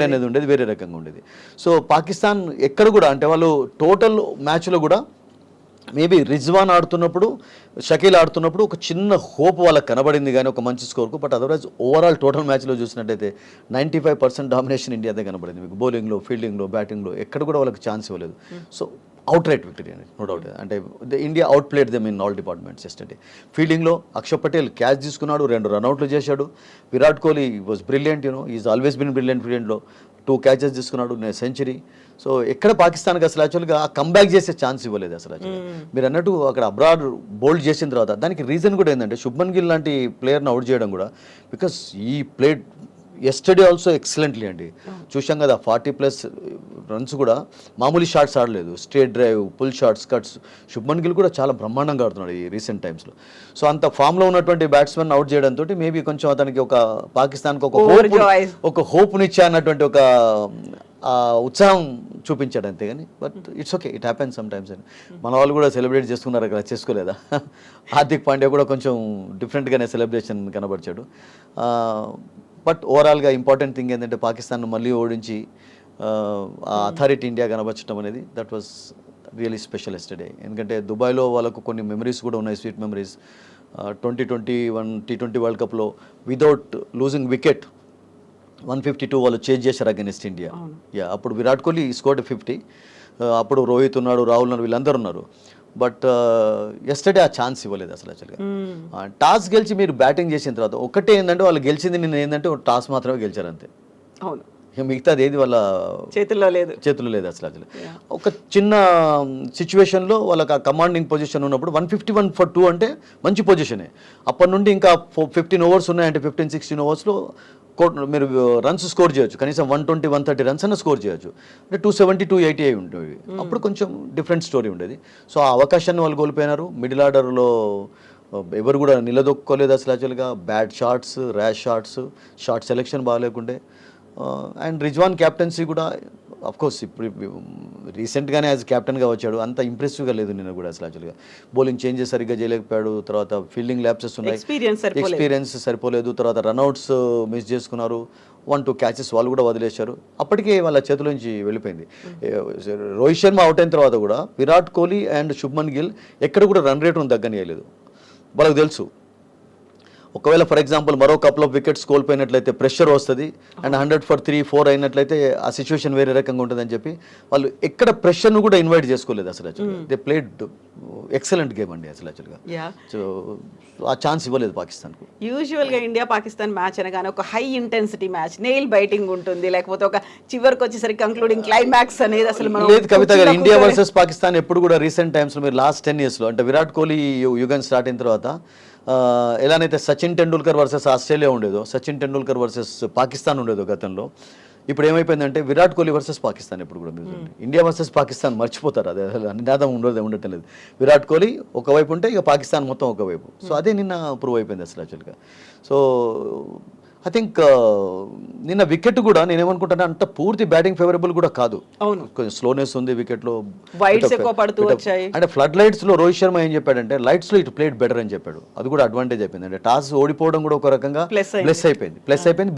అనేది ఉండేది, వేరే రకంగా ఉండేది. సో పాకిస్తాన్ ఎక్కడ కూడా అంటే వాళ్ళు టోటల్ మ్యాచ్లో కూడా మేబీ రిజ్వాన్ ఆడుతున్నప్పుడు, షకీల్ ఆడుతున్నప్పుడు ఒక చిన్న హోప్ వాళ్ళకి కనబడింది కానీ ఒక మంచి స్కోర్కు. బట్ అదర్వైజ్ ఓవరాల్ టోటల్ మ్యాచ్లో చూసినట్టయితే 95% డామినేషన్ ఇండియాదే కనబడింది. మీకు బౌలింగ్లో, ఫీల్డింగ్లో, బ్యాటింగ్లో ఎక్కడ కూడా వాళ్ళకి ఛాన్స్ ఇవ్వలేదు. సో అవుట్ రైట్ విక్టరీ అండి, నో డౌట్. అంటే India outplayed them in all departments yesterday. ఫీల్డింగ్లో అక్షర్ పటేల్ క్యాచ్ తీసుకున్నాడు, 2 రన్అట్లు చేశాడు. Virat Kohli was brilliant, is always been brilliant ఫీల్డింగ్లో. 2 క్యాచెస్ తీసుకున్నాడు, సెంచరీ. సో ఎక్కడ పాకిస్తాన్కి అసలు యాక్చువల్గా కంబ్యాక్ చేసే ఛాన్స్ ఇవ్వలేదు అసలు యాక్చువల్గా. మీరు అన్నట్టు అక్కడ అబ్రాడ్ బౌల్డ్ చేసిన తర్వాత దానికి రీజన్ కూడా ఏంటంటే శుభ్మన్ గిల్ లాంటి ప్లేయర్ని అవుట్ చేయడం కూడా, బికాస్ ఈ ప్లేడ్ ఎస్టర్డే ఆల్సో ఎక్సలెంట్లీ అండి. చూసాం కదా 40+ రన్స్ కూడా మామూలు షాట్స్ ఆడలేదు, straight drive, pull shots, cuts. Shubman Gill కూడా చాలా బ్రహ్మాండంగా ఆడుతున్నాడు ఈ రీసెంట్ టైమ్స్లో. సో అంత ఫామ్లో ఉన్నటువంటి బ్యాట్స్మెన్ అవుట్ చేయడంతో మేబీ కొంచెం అతనికి ఒక పాకిస్తాన్కి ఒక హోప్నిచ్చా అన్నటువంటి ఒక ఉత్సాహం చూపించాడు అంతేగాని. But it's okay, it happens some times అని. మన వాళ్ళు కూడా సెలబ్రేట్ చేసుకున్నారు అక్కడ, చేసుకోలేదా? హార్దిక్ పాండ్యా కూడా కొంచెం డిఫరెంట్గానే సెలబ్రేషన్ కనబరిచాడు. బట్ ఓవరాల్గా ఇంపార్టెంట్ థింగ్ ఏంటంటే పాకిస్తాన్ మళ్ళీ ఓడించి ఆ అథారిటీ ఇండియా కనబరచడం అనేది that was really special yesterday. ఎందుకంటే దుబాయ్లో వాళ్ళకు కొన్ని మెమరీస్ కూడా ఉన్నాయి, స్వీట్ మెమరీస్. 2021 T20 వరల్డ్ కప్లో వితౌట్ లూజింగ్ వికెట్ 152 వాళ్ళు చేంజ్ చేశారు అగెన్స్ట్ ఇండియా. అప్పుడు విరాట్ కోహ్లీ స్కోర్డ్ 50. అప్పుడు రోహిత్ ఉన్నాడు, రాహుల్ ఉన్నారు, వీళ్ళందరూ ఉన్నారు. బట్ ఎస్టర్డే ఆ ఛాన్స్ ఇవ్వలేదు అసలు యాక్చువల్గా. టాస్ గెలిచి మీరు బ్యాటింగ్ చేసిన తర్వాత ఒకటే ఏంటంటే వాళ్ళు గెలిచింది నిన్న ఏంటంటే టాస్ మాత్రమే గెలిచారు అంతే. అవును, మిగతాది ఏది వాళ్ళ చేతుల్లో లేదు అసలు. ఒక చిన్న సిచ్యువేషన్లో వాళ్ళకి ఆ కమాండింగ్ పొజిషన్ ఉన్నప్పుడు 151 for 2 అంటే మంచి పొజిషనే. అప్పటి నుండి ఇంకా 15 ఓవర్స్ ఉన్నాయంటే 15-16 ఓవర్స్లో మీరు రన్స్ స్కోర్ చేయొచ్చు, కనీసం 120-130 రన్స్ అన్న స్కోర్ చేయొచ్చు. అంటే 270-280 అయి ఉండేవి. అప్పుడు కొంచెం డిఫరెంట్ స్టోరీ ఉండేది. సో ఆ అవకాశాన్ని వాళ్ళు కోల్పోయినారు. మిడిల్ ఆర్డర్లో ఎవరు కూడా నిలదొక్కోలేదు అసలు యాక్చువల్గా. Bad shots, rash shots, shot selection బాగాలేకుండే. అండ్ రిజ్వాన్ క్యాప్టెన్సీ కూడా అఫ్కోర్స్ ఇప్పుడు రీసెంట్గానే యాజ్ క్యాప్టెన్గా వచ్చాడు, అంత ఇంప్రెసివ్గా లేదు నిన్న కూడా అసలు యాక్చువల్గా. బౌలింగ్ చేంజెస్ సరిగ్గా చేయలేకపోయాడు, తర్వాత ఫీల్డింగ్ ల్యాప్సెస్ ఉన్నాయి, ఎక్స్పీరియన్స్ సరిపోలేదు, తర్వాత రన్అట్స్ మిస్ చేసుకున్నారు, 1-2 క్యాచెస్ వాళ్ళు కూడా వదిలేశారు. అప్పటికే వాళ్ళ చేతుల నుంచి వెళ్ళిపోయింది. రోహిత్ శర్మ అవుట్ అయిన తర్వాత కూడా విరాట్ కోహ్లీ అండ్ శుభ్మన్ గిల్ ఎక్కడ కూడా రన్ రేటును తగ్గనియలేదు. వాళ్ళకి తెలుసు ఒకవేళ ఫర్ ఎగ్జాంపుల్ మరో కపుల్ ఆఫ్ వికెట్స్ కోల్పోయినట్లయితే ప్రెషర్ వస్తుంది, అండ్ 100 for 3-4 అయినట్లయితే ఆ సిచ్యువేషన్ వేరే రకంగా ఉంటుందని చెప్పి వాళ్ళు ఎక్కడ ప్రెషర్ను కూడా ఇన్వైట్ చేసుకోలేదు అసలు యాక్చువల్గా. దే ప్లేడ్ ఎక్సలెంట్ గేమ్ అండి అసలు యాక్చువల్గా. సో ఆ ఛాన్స్ ఇవ్వలేదు పాకిస్తాన్కు. యూజువల్గా ఇండియా పాకిస్తాన్ మ్యాచ్ అనగానే ఒక high intensity match, nail biting ఉంటుంది, లేకపోతే ఒక చివరికి వచ్చేసరికి కంక్లూడింగ్ క్లైమాక్స్ అనేది అసలు లేదు కవిత గారు. ఇండియా వర్సెస్ పాకిస్తాన్ ఎప్పుడు కూడా రీసెంట్ టైమ్స్లో మీరు లాస్ట్ 10 yearsలో అంటే విరాట్ కోహ్లీ యుగన్ స్టార్ట్ అయిన తర్వాత ఎలానైతే సచిన్ టెండూల్కర్ వర్సెస్ ఆస్ట్రేలియా ఉండేదో, సచిన్ టెండూల్కర్ వర్సెస్ పాకిస్తాన్ ఉండేదో గతంలో, ఇప్పుడు ఏమైపోయిందంటే విరాట్ కోహ్లీ వర్సెస్ పాకిస్తాన్. ఎప్పుడు కూడా ఇండియా వర్సెస్ పాకిస్తాన్ మర్చిపోతారు, అదే నినాదం ఉండటం లేదు. విరాట్ కోహ్లీ ఒకవైపు ఉంటే ఇక పాకిస్తాన్ మొత్తం ఒకవైపు. సో అదే నిన్న ప్రూవ్ అయిపోయింది అసలు యాక్చువల్గా. సో ఐ థింక్ నిన్న వికెట్ కూడా నేనేమనుకుంటాను అంత పూర్తి బ్యాటింగ్ ఫేవరబుల్ కూడా కాదు. కొంచెం స్లోనెస్ ఉంది వికెట్లో, అంటే ఫ్లడ్ లైట్స్లో రోహిత్ శర్మ ఏం చెప్పాడంటే లైట్స్లో ఇటు ప్లేడ్ బెటర్ అని చెప్పాడు. అది కూడా అడ్వాంటేజ్ అయిపోయింది. అంటే టాస్ ఓడిపోవడం కూడా ఒక రకంగా ప్లస్ అయిపోయింది,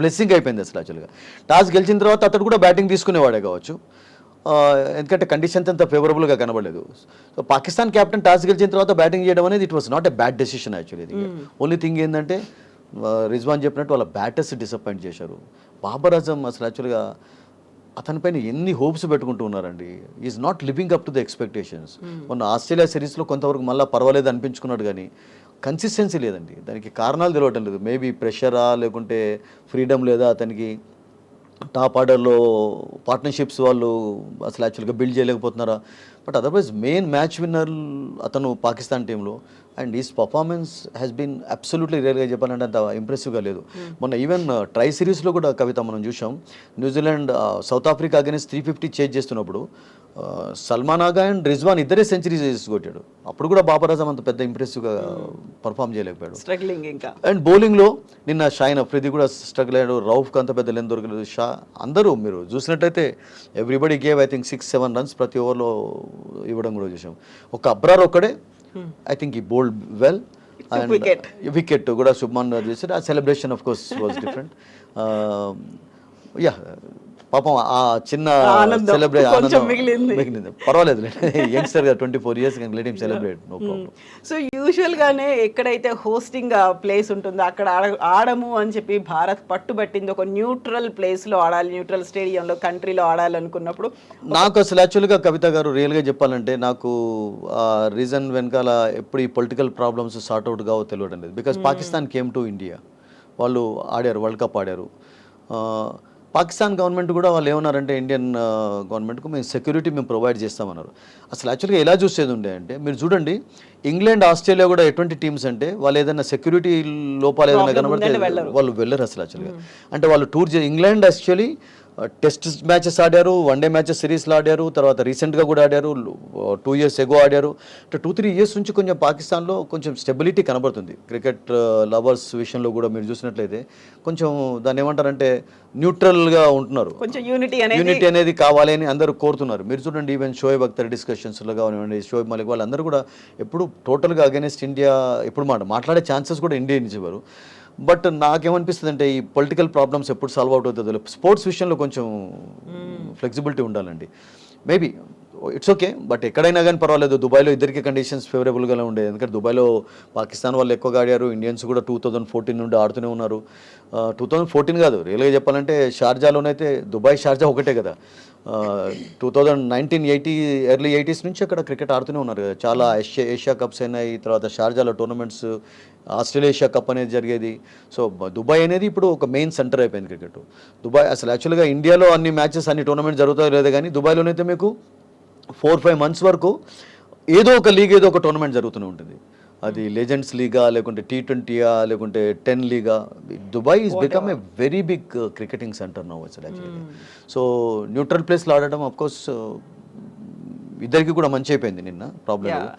బ్లెస్సింగ్ అయిపోయింది అసలు యాక్చువల్గా. టాస్ గెలిచిన తర్వాత అతడు కూడా బ్యాటింగ్ తీసుకునేవాడే కావచ్చు, ఎందుకంటే కండిషన్స్ అంత ఫేవరబుల్గా కనబడలేదు. సో పాకిస్తాన్ కెప్టెన్ టాస్ గెలిచిన తర్వాత బ్యాటింగ్ చేయడం అనేది it was not a bad decision actually. Only thing ఏంటంటే రిజ్వాన్ చెప్పినట్టు వాళ్ళ బ్యాటర్స్ డిసప్పాయింట్ చేశారు. బాబర్ అజమ్ అసలు యాక్చువల్గా అతనిపైన ఎన్ని హోప్స్ పెట్టుకుంటూ ఉన్నారండి. Is not living up to the expectations. మొన్న ఆస్ట్రేలియా సిరీస్లో కొంతవరకు మళ్ళీ పర్వాలేదు అనిపించుకున్నాడు, కానీ కన్సిస్టెన్సీ లేదండి. దానికి కారణాలు తెలియటం లేదు. మేబీ ప్రెషరా లేకుంటే ఫ్రీడమ్ లేదా అతనికి, టాప్ ఆర్డర్లో పార్ట్నర్షిప్స్ వాళ్ళు అసలు యాక్చువల్గా బిల్డ్ చేయలేకపోతున్నారా. But otherwise main match winner అతను పాకిస్తాన్ టీంలో, and his performance has been absolutely రియల్గా చెప్పాలంటే అంత ఇంప్రెసివ్గా లేదు. మొన్న ఈవెన్ ట్రై సిరీస్లో కూడా కవిత మనం చూసాం, New Zealand south Africa against 350 chase చేస్తున్నప్పుడు సల్మాన్ ఆగా అండ్ రిజ్వాన్ ఇద్దరే సెంచరీస్ కొట్టాడు. అప్పుడు కూడా బాబర్ అజమ్ అంత పెద్ద ఇంప్రెసివ్గా పర్ఫామ్ చేయలేకపోయాడు. స్ట్రగ్లింగ్ ఇంకా. అండ్ బౌలింగ్లో నిన్న షాయిన్ అఫ్రిది కూడా స్ట్రగుల్ అయ్యాడు. రౌఫ్కి అంత పెద్ద లెంత్ దొరకలేదు. షా అందరూ మీరు చూసినట్టయితే everybody gave I think 6-7 runs ప్రతి ఓవర్లో ఇవ్వడం కూడా చూసాం. ఒక అబ్రార్ ఒక్కడే I think he bowled well, and wicket కూడా శుభ్మన్ చేశాడు. ఆ celebration of course was different. Yeah పాపం ఆ చిన్న ఆనందం సెలబ్రేట్ కొంచెం మిగిలింది. మిగిలింది, పర్వాలేదు యంగ్స్టర్ 24 years కానీ let him celebrate, no problem. So యూజువల్గానే ఎక్కడైతే హోస్టింగ్ ప్లేస్ ఉంటుందో అక్కడ ఆడము అని చెప్పి భారత్ పట్టుబట్టింది. ఒక న్యూట్రల్ ప్లేస్లో ఆడాలి, న్యూట్రల్ స్టేడియంలో, కంట్రీలో ఆడాలి అనుకున్నప్పుడు నాకు అసలు యాక్చువల్గా కవిత గారు రియల్గా చెప్పాలంటే నాకు రీజన్ వెనకాల ఎప్పుడు ఈ పొలిటికల్ ప్రాబ్లమ్స్ సార్ట్ అవుట్ కావో తెలియడం లేదు. Because Pakistan came to India, వాళ్ళు ఆడారు, వరల్డ్ కప్ ఆడారు. పాకిస్తాన్ గవర్నమెంట్ కూడా వాళ్ళు ఏమన్నారంటే ఇండియన్ గవర్నమెంట్కు మేము సెక్యూరిటీ మేము ప్రొవైడ్ చేస్తామన్నారు. అసలు యాక్చువల్గా ఎలా చూసేది ఉండే అంటే మీరు చూడండి, ఇంగ్లాండ్ ఆస్ట్రేలియా కూడా ఎటువంటి టీమ్స్ అంటే వాళ్ళు ఏదైనా సెక్యూరిటీ లోపాలు ఏదైనా కనబడితే వాళ్ళు వెళ్ళరు అసలు యాక్చువల్గా. అంటే వాళ్ళు ఇంగ్లాండ్ యాక్చువల్లీ టెస్ట్ మ్యాచెస్ ఆడారు, వన్డే మ్యాచెస్ సిరీస్లో ఆడారు, తర్వాత రీసెంట్గా కూడా ఆడారు, 2 years ఎగో ఆడారు. అంటే 2-3 years నుంచి కొంచెం పాకిస్తాన్లో కొంచెం స్టెబిలిటీ కనబడుతుంది. క్రికెట్ లవర్స్ విషయంలో కూడా మీరు చూసినట్లయితే కొంచెం దాన్ని ఏమంటారంటే న్యూట్రల్గా ఉంటున్నారు. కొంచెం యూనిటీ అనేది కావాలి అని అందరూ కోరుతున్నారు. మీరు చూడండి, ఈవెన్ షోయబ్ అఖ్తర్ డిస్కషన్స్లో కానివ్వండి, షోయబ్ మలిక్ వాళ్ళందరూ కూడా ఎప్పుడు టోటల్గా అగైనెస్ట్ ఇండియా ఎప్పుడు మాట్లాడే ఛాన్సెస్ కూడా ఇండియా నుంచి ఇవ్వరు. బట్ నాకేమనిపిస్తుంది అంటే ఈ పొలిటికల్ ప్రాబ్లమ్స్ ఎప్పుడు సాల్వ్ అవుట్ అవుతుందో, స్పోర్ట్స్ విషయంలో కొంచెం ఫ్లెక్సిబిలిటీ ఉండాలండి. మేబీ ఇట్స్ ఓకే, బట్ ఎక్కడైనా కానీ పర్వాలేదు. దుబాయ్లో ఇద్దరికి కండిషన్స్ ఫేవరబుల్గానే ఉండేది, ఎందుకంటే దుబాయ్లో పాకిస్తాన్ వాళ్ళు ఎక్కువగా ఆడారు, ఇండియన్స్ కూడా 2014 నుండి ఆడుతూనే ఉన్నారు. 2014 కాదు, రియల్గా చెప్పాలంటే షార్జాలోనైతే దుబాయ్ షార్జా ఒకటే కదా. 1980 ఎర్లీ 80s నుంచి అక్కడ క్రికెట్ ఆడుతూనే ఉన్నారు కదా. చాలా ఏషియా కప్స్ అయినాయి, తర్వాత షార్జాలో టోర్నమెంట్స్, ఆస్ట్రేలియా ఏషియా కప్ అనేది జరిగేది. సో దుబాయ్ అనేది ఇప్పుడు ఒక మెయిన్ సెంటర్ అయిపోయింది క్రికెట్. దుబాయ్ అసలు యాక్చువల్గా ఇండియాలో అన్ని మ్యాచెస్ అన్ని టోర్నమెంట్ జరుగుతాయో లేదో కానీ దుబాయ్లోనైతే మీకు 4-5 months వరకు ఏదో ఒక లీగ్, ఏదో ఒక టోర్నమెంట్ జరుగుతూనే ఉంటుంది. అది లెజెండ్స్ లీగా, లేకుంటే T20 లేకుంటే 10 లీగా. Dubai is become a very big cricketing centre now అసలు యాక్చువల్గా. సో న్యూట్రల్ ప్లేస్లో ఆడటం అఫ్కోర్స్ ఇద్దరికి కూడా మంచి అయిపోయింది. నిన్న ప్రాబ్లం లేదు,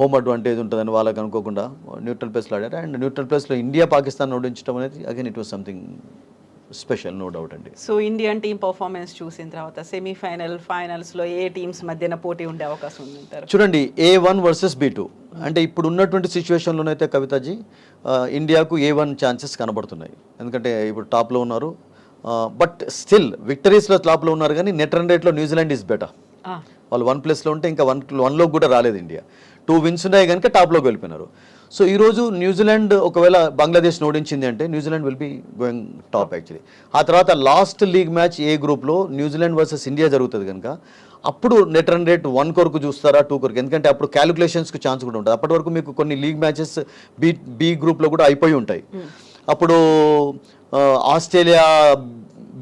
హోమ్ అడ్వాంటేజ్ ఉంటుందని వాళ్ళకి అనుకోకుండా న్యూట్రల్ ప్లేస్లో ఆడారు. అండ్ న్యూట్రల్ ప్లేస్లో ఇండియా పాకిస్తాన్ ఓడించడం అనేది again it was something special, no doubt అండి. సో ఇండియన్ టీమ్ పర్ఫార్మెన్స్ చూసిన తర్వాత సెమీఫైనల్, ఫైనల్స్లో ఏ టీమ్స్ మధ్యన పోటీ ఉండే అవకాశం ఉందంటారు? చూడండి, A1 వర్సెస్ B2 అంటే ఇప్పుడు ఉన్నటువంటి సిచ్యువేషన్లోనైతే కవితాజీ ఇండియాకు A1 ఛాన్సెస్ కనబడుతున్నాయి. ఎందుకంటే ఇప్పుడు టాప్లో ఉన్నారు, బట్ స్టిల్ విక్టరీస్లో టాప్లో ఉన్నారు, కానీ నెట్ రన్ రేట్లో న్యూజిలాండ్ ఈజ్ బెటర్. వాళ్ళు 1+లో ఉంటే ఇంకా 1-1లో కూడా రాలేదు ఇండియా. 2 wins ఉన్నాయి కనుక టాప్లోకి వెళ్ళిపోయినారు. సో ఈరోజు న్యూజిలాండ్ ఒకవేళ బంగ్లాదేశ్ ఓడించింది అంటే New Zealand will be going top actually. ఆ తర్వాత లాస్ట్ లీగ్ మ్యాచ్ ఏ గ్రూప్లో న్యూజిలాండ్ వర్సెస్ ఇండియా జరుగుతుంది కనుక అప్పుడు నెట్ రన్ రేట్ 1 కొరకు చూస్తారా, 2 కొరకు, ఎందుకంటే అప్పుడు క్యాలిక్యులేషన్స్కి ఛాన్స్ కూడా ఉంటుంది. అప్పటి వరకు మీకు కొన్ని లీగ్ మ్యాచెస్ బి గ్రూప్లో కూడా అయిపోయి ఉంటాయి. అప్పుడు ఆస్ట్రేలియా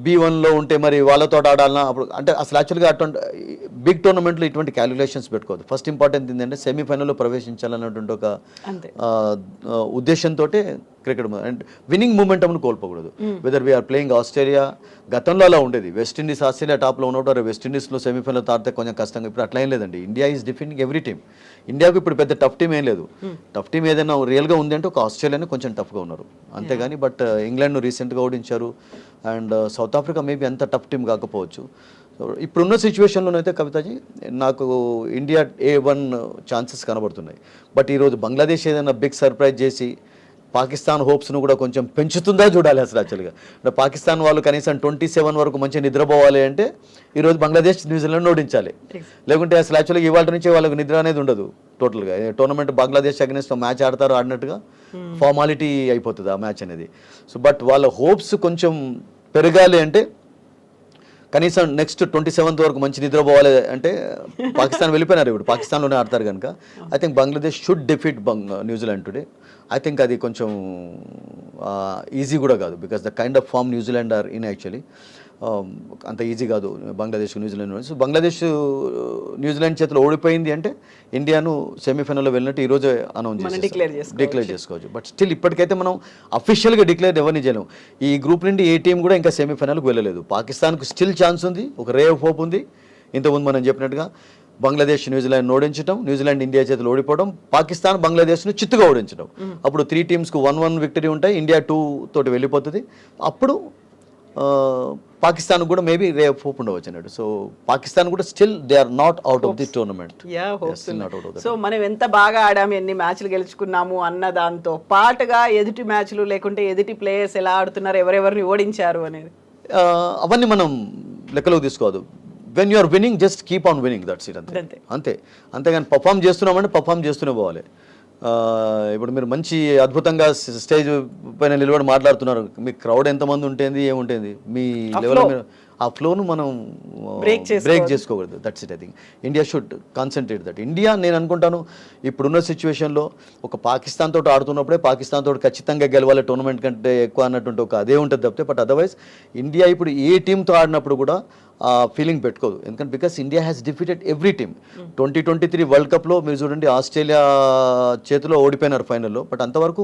B1లో ఉంటే మరి వాళ్ళతో ఆడాలన్నా అప్పుడు అంటే అసలు యాక్చువల్గా అటువంటి బిగ్ టోర్నమెంట్లో ఇటువంటి క్యాలిక్యులేషన్స్ పెట్టుకోవద్దు. ఫస్ట్ ఇంపార్టెంట్ ఏంటంటే సెమీఫైనల్లో ప్రవేశించాలన్నటువంటి ఒక ఉద్దేశంతో క్రికెట్ అండ్ విన్నింగ్ మూమెంటమ్ను కోల్పోకూడదు. వెదర్ వీఆర్ ప్లేయింగ్ ఆస్ట్రేలియా, గతంలో అలా ఉండేది. వెస్టిండీస్ ఆస్ట్రేలియా టాప్లో ఉన్నప్పుడు వెస్టిండీస్లో సెమీఫైనల్ తాడితే కొంచెం కష్టంగా. ఇప్పుడు అట్లా ఏం లేదండి, India is defending every team. ఇండియాకు ఇప్పుడు పెద్ద టఫ్ టీమ్ ఏం లేదు. టఫ్ టీమ్ ఏదైనా రియల్గా ఉంది అంటే ఒక ఆస్ట్రేలియానే కొంచెం టఫ్గా ఉన్నారు అంతేగాని, బట్ ఇంగ్లాండ్ను రీసెంట్గా ఓడించారు. అండ్ సౌత్ ఆఫ్రికా మేబీ అంత టఫ్ టీమ్ కాకపోవచ్చు. ఇప్పుడున్న సిచ్యువేషన్లోనైతే కవితాజీ నాకు ఇండియా A1 ఛాన్సెస్ కనబడుతున్నాయి. బట్ ఈరోజు బంగ్లాదేశ్ ఏదైనా బిగ్ సర్ప్రైజ్ చేసి పాకిస్తాన్ హోప్స్ను కూడా కొంచెం పెంచుతుందా చూడాలి అసలు యాక్చువల్గా. అంటే పాకిస్తాన్ వాళ్ళు కనీసం 27 వరకు మంచిగా నిద్రపోవాలి అంటే ఈరోజు బంగ్లాదేశ్ న్యూజిలాండ్ ఓడించాలి. లేకుంటే అసలు యాక్చువల్గా ఇవాళ నుంచి వాళ్ళకి నిద్ర అనేది ఉండదు టోటల్గా. టోర్నమెంట్ బంగ్లాదేశ్ అగెన్స్ట్ మ్యాచ్ ఆడతారు, ఆడినట్టుగా ఫార్మాలిటీ అయిపోతుంది ఆ మ్యాచ్ అనేది. సో బట్ వాళ్ళ హోప్స్ కొంచెం పెరగాలి అంటే కనీసం నెక్స్ట్ 27th వరకు మంచి నిద్రపోవాలి అంటే పాకిస్తాన్ వెళ్ళిపోయినారు, ఇప్పుడు పాకిస్తాన్లోనే ఆడతారు కనుక I think Bangladesh should defeat New Zealand today. I think అది కొంచెం ఈజీ కూడా కాదు, because the kind of form New Zealand are in actually అంత ఈజీ కాదు Bangladesh New Zealand. So Bangladesh New Zealand చేతిలో ఓడిపోయింది అంటే ఇండియాను సెమీఫైనల్లో వెళ్ళినట్టు ఈరోజే అనౌన్స్ డిక్లేర్ చేసుకోవచ్చు. బట్ స్టిల్ ఇప్పటికైతే మనం అఫీషియల్గా డిక్లేర్ ఎవరిని చేయలేము. ఈ గ్రూప్ నుండి ఏ టీం కూడా ఇంకా సెమీఫైనల్కి వెళ్ళలేదు. పాకిస్తాన్కు స్టిల్ ఛాన్స్ ఉంది, ఒక రే ఆఫ్ హోప్ ఉంది. ఇంతకుముందు మనం చెప్పినట్టుగా బంగ్లాదేశ్ న్యూజిలాండ్ ఓడించడం, న్యూజిలాండ్ ఇండియా చేతిలో ఓడిపోవడం, పాకిస్తాన్ బంగ్లాదేశ్ను చిత్తుగా ఓడించడం. అప్పుడు 3 teamsకు 1-1 విక్టరీ ఉంటాయి, ఇండియా 2 తోటి వెళ్ళిపోతుంది. అప్పుడు పాకిస్తాన్ కూడా మేబీ రే ఆఫ్ హోప్ ఉండవచ్చు అన్నట్టు. సో పాకిస్తాన్ కూడా still they are not out of the tournament. So మనం ఎంత బాగా ఆడాము, ఎన్ని మ్యాచ్లు గెలుచుకున్నాము అన్న దాంతో పాటుగా ఎదుటి మ్యాచ్లు లేకుంటే ఎదుటి ప్లేయర్స్ ఎలా ఆడుతున్నారు, ఎవరెవరిని ఓడించారు అనేది అవన్నీ మనం లెక్కలోకి తీసుకోవద్దు. When you are winning just keep on winning, that's it. అంతే అంతే. అంతే అంతేగాని పర్ఫామ్ చేస్తున్నామంటే పర్ఫామ్ చేస్తూనే పోవాలి. ఇప్పుడు మీరు మంచి అద్భుతంగా స్టేజ్ పైన నిలబడి మాట్లాడుతున్నారు, మీ క్రౌడ్ ఎంతమంది ఉంటుంది ఏముంటుంది, మీ లెవెల్ మీరు ఆ ఫ్లోను మనం Break బ్రేక్ చేసుకోకూడదు. That's it. I think India should concentrate that. India నేను అనుకుంటాను ఇప్పుడున్న సిచ్యువేషన్లో ఒక పాకిస్తాన్ తోటి ఆడుతున్నప్పుడే పాకిస్తాన్ తోటి ఖచ్చితంగా గెలవాలి టోర్నమెంట్ కంటే ఎక్కువ అన్నటువంటి ఒక అదే ఉంటుంది తప్పితే, బట్ అదర్వైజ్ ఇండియా ఇప్పుడు ఏ టీంతో ఆడినప్పుడు కూడా ఆ ఫీలింగ్ పెట్టుకోదు. ఎందుకంటే because India has defeated every team. 2023 world కప్లో మీరు చూడండి ఆస్ట్రేలియా చేతిలో ఓడిపోయినారు ఫైనల్లో, బట్ అంతవరకు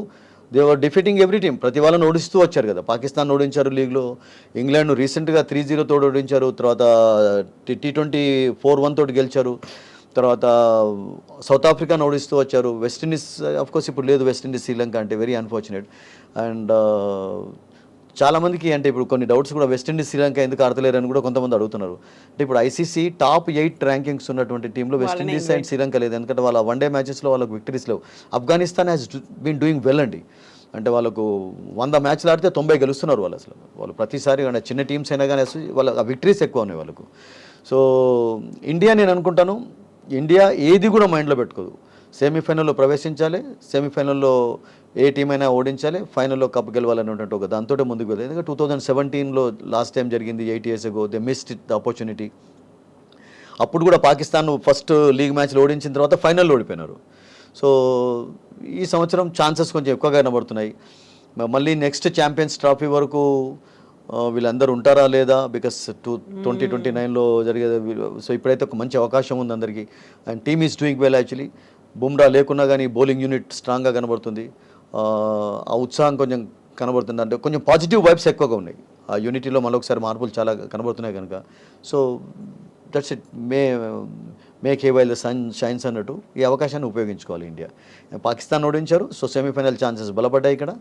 they were defeating every team. ప్రతి వాళ్ళని ఓడిస్తూ వచ్చారు కదా. పాకిస్తాన్ ఓడించారు లీగ్లో, ఇంగ్లాండ్ రీసెంట్గా 3-0 తోటి ఓడించారు, తర్వాత T20 4-1 తోటి గెలిచారు, తర్వాత సౌత్ ఆఫ్రికాను ఓడిస్తూ వచ్చారు. వెస్టిండీస్ కోర్స్ ఇప్పుడు లేదు, వెస్టిండీస్ శ్రీలంక అంటే వెరీ అన్ఫార్చునేట్. అండ్ చాలామందికి అంటే ఇప్పుడు కొన్ని డౌట్స్ కూడా వెస్టిండీస్ శ్రీలంక ఎందుకు ఆడతలేరు అని కూడా కొంతమంది అడుగుతున్నారు. అంటే ఇప్పుడు ఐసీసీ టాప్ 8 ర్యాంకింగ్స్ ఉన్నటువంటి టీంలో వెస్టిండీస్ అండ్ శ్రీలంక లేదు. ఎందుకంటే వాళ్ళ వన్డే మ్యాచెస్లో వాళ్ళకి విక్టరీస్ లేవు. Afghanistan has been doing well అండి. అంటే వాళ్ళకు 100 మ్యాచ్లు ఆడితే 90 గెలుస్తున్నారు వాళ్ళు. అసలు వాళ్ళు ప్రతిసారి చిన్న టీమ్స్ అయినా కానీ వాళ్ళ విక్టరీస్ ఎక్కువ ఉన్నాయి వాళ్ళకు. సో ఇండియా నేను అనుకుంటాను ఇండియా ఏది కూడా మైండ్లో పెట్టుకోదు. సెమీఫైనల్లో ప్రవేశించాలి, సెమీఫైనల్లో ఏ టీం అయినా ఓడించాలి, ఫైనల్లో కప్ గెలవాలనేటువంటి ఒక దాంతో ముందుకు వెళ్ళాలి. ఎందుకంటే 2017లో లాస్ట్ టైం జరిగింది, 8 years ago they missed the opportunity. అప్పుడు కూడా పాకిస్తాన్ ఫస్ట్ లీగ్ మ్యాచ్లో ఓడించిన తర్వాత ఫైనల్లో ఓడిపోయినారు. సో ఈ సంవత్సరం ఛాన్సెస్ కొంచెం ఎక్కువగా కనబడుతున్నాయి. మళ్ళీ నెక్స్ట్ ఛాంపియన్స్ ట్రోఫీ వరకు వీళ్ళందరూ ఉంటారా లేదా, బికాస్ 2029లో జరిగేది. సో ఇప్పుడైతే ఒక మంచి అవకాశం ఉంది అందరికీ. And team is doing well actually. Bumrah లేకున్నా కానీ బౌలింగ్ యూనిట్ స్ట్రాంగ్గా కనబడుతుంది. ఆ ఉత్సాహం కొంచెం కనబడుతుంది, అంటే కొంచెం పాజిటివ్ వైబ్స్ ఎక్కువగా ఉన్నాయి. ఆ యూనిటీలో మళ్ళొకసారి మార్పులు చాలా కనబడుతున్నాయి కనుక. So that's it. Make hay while the sun shines అన్నట్టు ఈ అవకాశాన్ని ఉపయోగించుకోవాలి ఇండియా. పాకిస్తాన్ ఓడించారు, సో సెమీఫైనల్ ఛాన్సెస్ బలపడ్డాయి ఇక్కడ.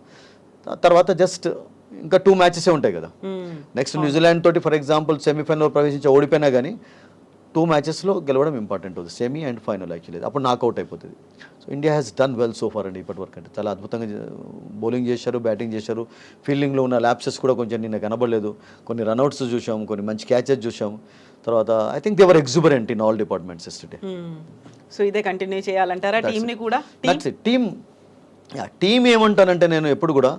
తర్వాత జస్ట్ ఇంకా 2 మ్యాచెసే ఉంటాయి కదా. నెక్స్ట్ న్యూజిలాండ్ తోటి ఫర్ ఎగ్జాంపుల్ సెమీఫైనల్ ప్రవేశించి ఓడిపోయినా కానీ 2 మ్యాచెస్లో గెలవడం ఇంపార్టెంట్ అవుతుంది, సెమీ అండ్ ఫైనల్ యాక్చువల్లీ. అప్పుడు నాకౌట్ అయిపోతుంది. So India has done well so far అండి ఇప్పటి వరకు. అంటే చాలా అద్భుతంగా బౌలింగ్ చేశారు, బ్యాటింగ్ చేశారు. ఫీల్డింగ్లో ఉన్న ల్యాప్సెస్ కూడా కొంచెం నిన్న కనబడలేదు. కొన్ని రన్అట్స్ చూసాం, కొన్ని మంచి క్యాచెస్ చూసాం. తర్వాత I think they were exuberant in all departments yesterday. So ఇదే కంటిన్యూ చేయాలంటారా టీంని కూడా? టీం ఏమంటానంటే నేను ఎప్పుడు కూడా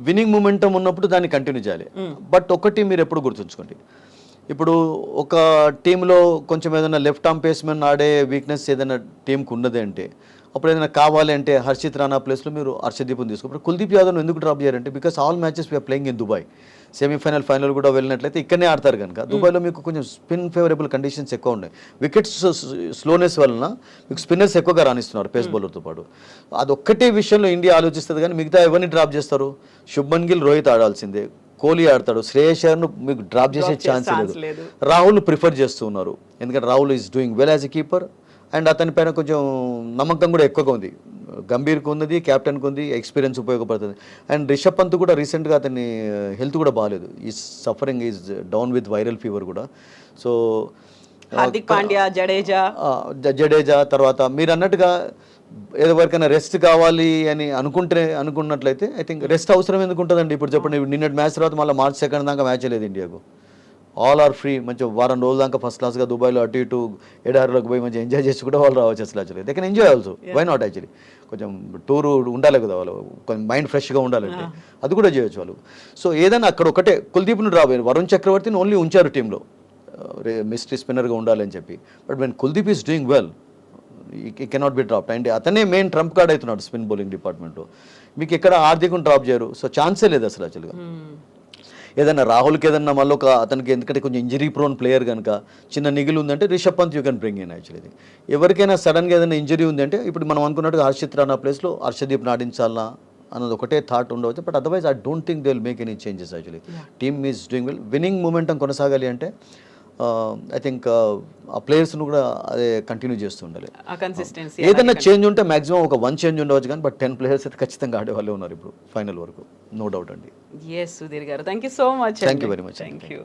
విన్నింగ్ మూమెంటం ఉన్నప్పుడు దాన్ని కంటిన్యూ చేయాలి. బట్ ఒకటి మీరు ఎప్పుడు గుర్తుంచుకోండి, ఇప్పుడు ఒక టీంలో కొంచెం ఏదైనా లెఫ్ట్ ఆర్మ్ పేస్మెన్ ఆడే వీక్నెస్ ఏదైనా టీంకి ఉన్నది అంటే అప్పుడు ఏదైనా కావాలి అంటే హర్షిత్ రాణా ప్లేస్లో మీరు హర్షదీప్ని తీసుకో. కుల్దీప్ యాదవ్ను ఎందుకు డ్రాప్ చేయాలంటే because all matches we are playing in Dubai. Semifinal final కూడా వెళ్ళినట్లయితే ఇక్కడనే ఆడతారు కనుక దుబాయ్లో మీకు కొంచెం స్పిన్ ఫేవరబుల్ కండిషన్స్ ఎక్కువ ఉన్నాయి. వికెట్స్ స్లోనెస్ వలన మీకు స్పిన్నర్స్ ఎక్కువగా రాణిస్తున్నారు పేస్ బౌలర్తో పాటు. అదొక్కటే విషయంలో ఇండియా ఆలోచిస్తుంది, కానీ మిగతా ఎవరిని డ్రాప్ చేస్తారు? శుభ్మన్ గిల్, రోహిత్ ఆడాల్సిందే, కోహ్లీ ఆడతాడు, శ్రేయస్ అయ్యర్ను మీకు డ్రాప్ చేసే ఛాన్స్ లేదు. రాహుల్ ప్రిఫర్ చేస్తూ ఉన్నారు, ఎందుకంటే Rahul is doing well as a keeper. And అతని పైన కొంచెం నమ్మకం కూడా ఎక్కువగా ఉంది. గంభీర్కి ఉన్నది, క్యాప్టెన్కి ఉంది, ఎక్స్పీరియన్స్ ఉపయోగపడుతుంది. అండ్ రిషబ్ పంత్ కూడా రీసెంట్గా అతని హెల్త్ కూడా బాగాలేదు, is suffering, is down with viral fever కూడా. సో హార్దిక్ పాండ్యా, జడేజా తర్వాత మీరు అన్నట్టుగా ఎవరికైనా రెస్ట్ కావాలి అని అనుకున్నట్లయితే ఐ థింక్ రెస్ట్ అవసరం ఎందుకు ఉంటుందండి? ఇప్పుడు చెప్పండి, నిన్నటి మ్యాచ్ తర్వాత మళ్ళీ March 2 దాకా మ్యాచ్ లేదు ఇండియాకు. ఆల్ ఆర్ ఫ్రీ, మంచి వారం రోజుల దాకా ఫస్ట్ క్లాస్గా దుబాయ్లో అటు ఇటు ఎడారిలోకి పోయి మంచిగా ఎంజాయ్ చేసి కూడా వాళ్ళు రావచ్చు. అసలు actually they can enjoy also, why not actually. కొంచెం టూరు ఉండాలి కదా వాళ్ళు, కొంచెం మైండ్ ఫ్రెష్గా ఉండాలంటే అది కూడా చేయొచ్చు వాళ్ళు. సో ఏదైనా అక్కడ ఒకటే కుల్దీప్ను డ్రాప్ అయ్యారు, వరుణ్ చక్రవర్తిని ఓన్లీ ఉంచారు టీంలో మిస్టరీ స్పిన్నర్గా ఉండాలని చెప్పి. But when Kuldeep is doing well, ఈ కెనాట్ బి డ్రాప్డ్. అండ్ అతనే మెయిన్ ట్రంప్ కార్డ్ అవుతున్నాడు స్పిన్ బౌలింగ్ డిపార్ట్మెంట్లో. మీకు ఎక్కడ హార్దిక్ను డ్రాప్ చేయరు, సో ఛాన్సే లేదు అసలు యాక్చువల్గా. ఏదైనా రాహుల్కి ఏదన్నా మళ్ళీ అతనికి ఎందుకంటే కొంచెం ఇంజరీ ప్రోన్ ప్లేయర్ కనుక చిన్న నిగిలి ఉందంటే Rishabh Pant you can bring in actually. ఎవరికైనా సడన్గా ఏదైనా ఇంజరీ ఉందంటే ఇప్పుడు మనం అనుకున్నట్టుగా హర్షిత్ రాణా ప్లేస్లో హర్షదీప్ నాటించాలా అన్నది ఒకటే థాట్ ఉండవచ్చు. But otherwise I don't think they will make any changes actually. Team is doing well, winnowing momentum కొనసాగాలి అంటే ఐ థింక్ ఆ ప్లేయర్స్ను కూడా అదే కంటిన్యూ చేస్తూ ఉండాలి. ఏదైనా చేంజ్ ఉంటే మాక్సిమం ఒక 1 చేంజ్ ఉండవచ్చు, కానీ బట్ 10 ప్లేయర్స్ అయితే ఖచ్చితంగా ఆడే వాళ్ళే ఉన్నారు ఇప్పుడు ఫైనల్ వరకు, నో డౌట్ అండి. Yes, Sudhir garu, thank you so much. Thank you very much. Thank you.